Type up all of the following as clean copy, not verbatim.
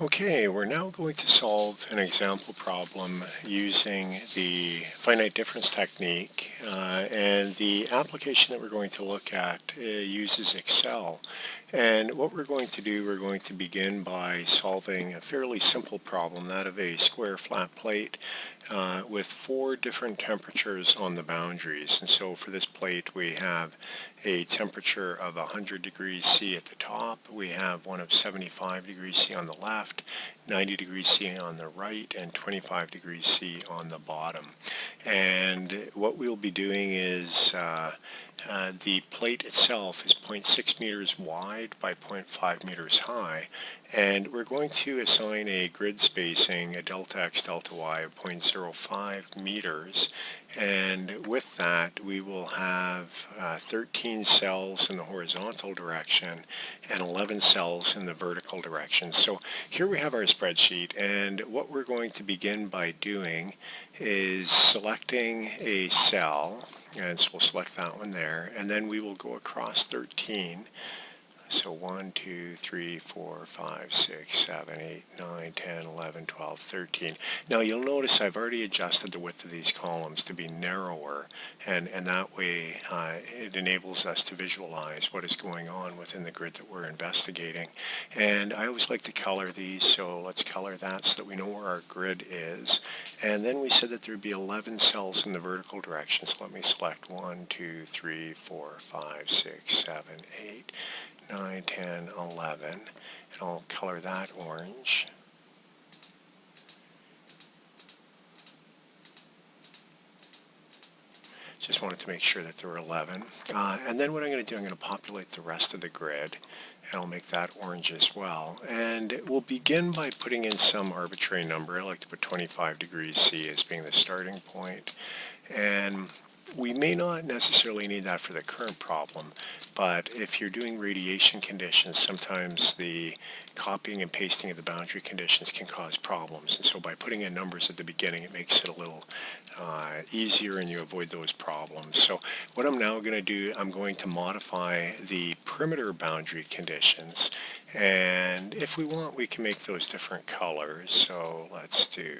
Okay, we're now going to solve an example problem using the finite difference technique, and the application that we're going to look at uses Excel. And what we're going to do, we're going to begin by solving a fairly simple problem, that of a square flat plate with 4 different temperatures on the boundaries. And so for this plate we have a temperature of 100 degrees C at the top, we have one of 75 degrees C on the left, 90 degrees C on the right, and 25 degrees C on the bottom. And what we'll be doing is the plate itself is 0.6 meters wide by 0.5 meters high, and we're going to assign a grid spacing, a delta x delta y of 0.05 meters, and with that we will have 13 cells in the horizontal direction and 11 cells in the vertical direction. So here we have our spreadsheet, and what we're going to begin by doing is selecting a cell, and so we'll select that one there, and then we will go across 13. So 1, 2, 3, 4, 5, 6, 7, 8, 9, 10, 11, 12, 13. Now you'll notice I've already adjusted the width of these columns to be narrower, and that way it enables us to visualize what is going on within the grid that we're investigating. And I always like to color these, so let's color that so that we know where our grid is. And then we said that there would be 11 cells in the vertical direction, so let me select 1, 2, 3, 4, 5, 6, 7, 8, 9, 10, 11, and I'll color that orange. Just wanted to make sure that there were 11. And then what I'm going to do, I'm going to populate the rest of the grid, and I'll make that orange as well. And we'll begin by putting in some arbitrary number. I like to put 25 degrees C as being the starting point. And we may not necessarily need that for the current problem, but if you're doing radiation conditions, sometimes the copying and pasting of the boundary conditions can cause problems. And so by putting in numbers at the beginning, it makes it a little easier and you avoid those problems. So what I'm now going to do, I'm going to modify the perimeter boundary conditions. And if we want, we can make those different colors. So let's do...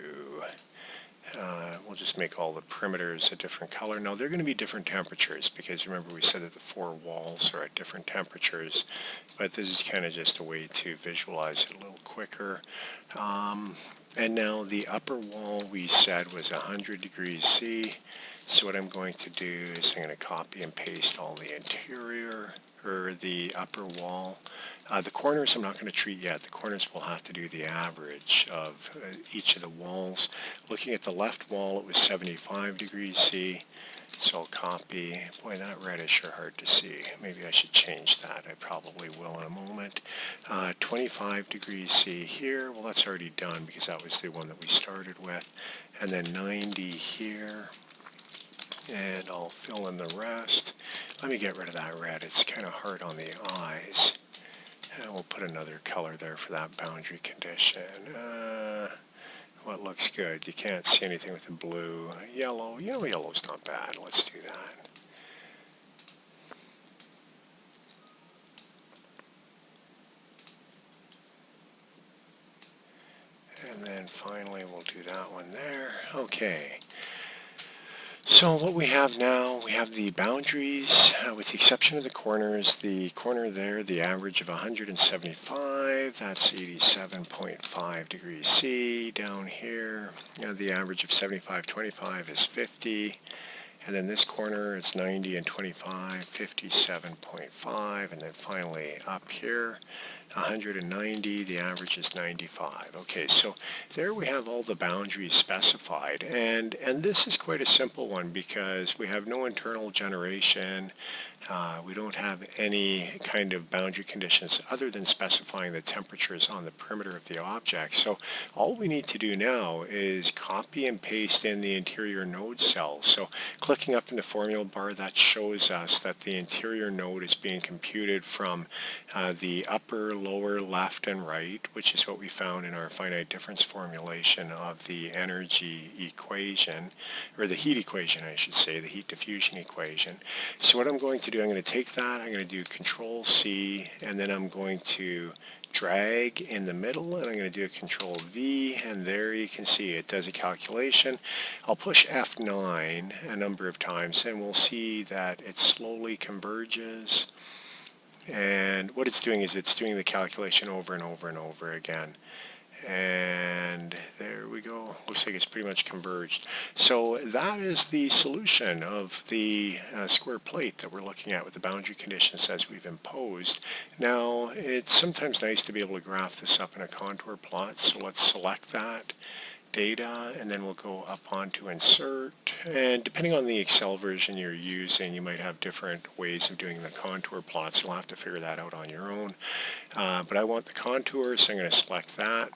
we'll just make all the perimeters a different color. Now they're going to be different temperatures because remember we said that the 4 walls are at different temperatures, but this is kind of just a way to visualize it a little quicker. And now the upper wall we said was 100 degrees C, so what I'm going to do is I'm going to copy and paste all the interior, or the upper wall. The corners I'm not going to treat yet. The corners will have to do the average of each of the walls. Looking at the left wall, it was 75 degrees C. So I'll copy. Boy, that red is sure hard to see. Maybe I should change that. I probably will in a moment. 25 degrees C here. Well, that's already done because that was the one that we started with. And then 90 here. And I'll fill in the rest. Let me get rid of that red. It's kind of hard on the eyes. And we'll put another color there for that boundary condition. What looks good? You can't see anything with the blue. Yellow. You know, yellow's not bad. Let's do that. And then finally we'll do that one there. Okay. So what we have now, we have the boundaries, with the exception of the corners. The corner there, the average of 175, that's 87.5 degrees C. Down here, the average of 75.25 is 50. And then this corner is 90 and 25, 57.5. And then finally up here, 190, the average is 95. Okay, so there we have all the boundaries specified. And this is quite a simple one because we have no internal generation. We don't have any kind of boundary conditions other than specifying the temperatures on the perimeter of the object. So all we need to do now is copy and paste in the interior node cells. So clicking up in the formula bar, that shows us that the interior node is being computed from the upper, lower, left, and right, which is what we found in our finite difference formulation of the energy equation, or the heat equation, I should say, the heat diffusion equation. So what I'm going to do, I'm going to take that, I'm going to do Control C, and then I'm going to drag in the middle, and I'm going to do a Control V, and there you can see it does a calculation. I'll push F9 a number of times, and we'll see that it slowly converges. And what it's doing is it's doing the calculation over and over and over again. And there we go. Looks like it's pretty much converged. So that is the solution of the square plate that we're looking at with the boundary conditions as we've imposed. Now, it's sometimes nice to be able to graph this up in a contour plot. So let's select that data, and then we'll go up onto insert, and depending on the Excel version you're using, you might have different ways of doing the contour plots. You'll have to figure that out on your own, but I want the contour, so I'm going to select that.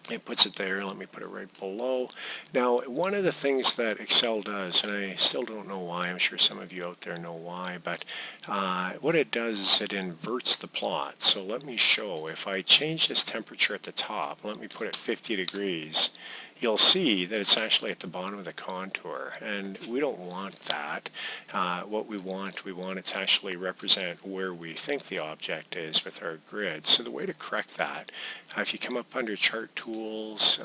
It puts it there. Let me put it right below. Now, one of the things that Excel does, and I still don't know why, I'm sure some of you out there know why, but what it does is it inverts the plot. So let me show. If I change this temperature at the top, let me put it 50 degrees, you'll see that it's actually at the bottom of the contour, and we don't want that. What we want it to actually represent where we think the object is with our grid. So the way to correct that, if you come up under Chart Tools,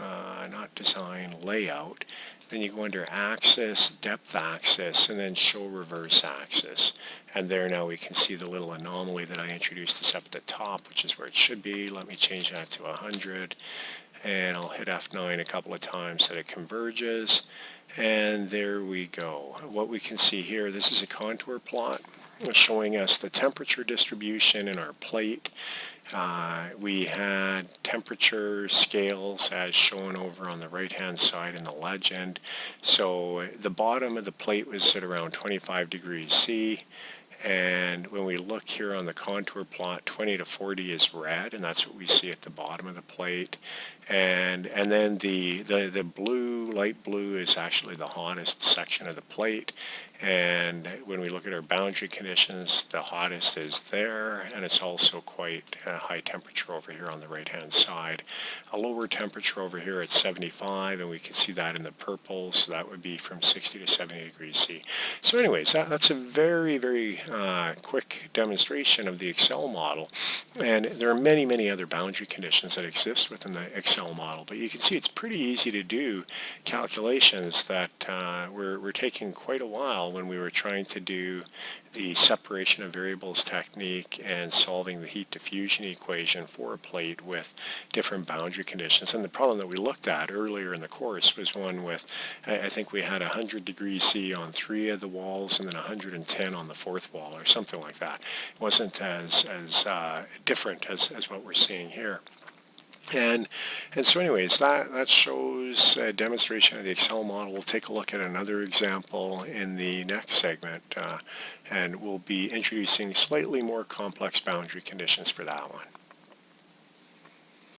not Design, Layout, then you go under Axis, Depth Axis, and then Show Reverse Axis. And there now we can see the little anomaly that I introduced this up at the top, which is where it should be. Let me change that to 100. And I'll hit F9 a couple of times so that it converges, and there we go. What we can see here, this is a contour plot showing us the temperature distribution in our plate. We had temperature scales as shown over on the right hand side in the legend. So the bottom of the plate was at around 25 degrees C. And when we look here on the contour plot, 20 to 40 is red, and that's what we see at the bottom of the plate. And then the blue, light blue, is actually the hottest section of the plate. And when we look at our boundary conditions, the hottest is there, and it's also quite a high temperature over here on the right-hand side. A lower temperature over here at 75, and we can see that in the purple, so that would be from 60 to 70 degrees C. So anyways, that's a very, very quick demonstration of the Excel model. And there are many, many other boundary conditions that exist within the Excel model, but you can see it's pretty easy to do calculations that were taking quite a while when we were trying to do the separation of variables technique and solving the heat diffusion equation for a plate with different boundary conditions. And the problem that we looked at earlier in the course was one with, I think we had 100 degrees C on 3 of the walls and then 110 on the 4th wall or something like that. It wasn't as different as what we're seeing here. And so anyways, that shows a demonstration of the Excel model. We'll take a look at another example in the next segment, and we'll be introducing slightly more complex boundary conditions for that one.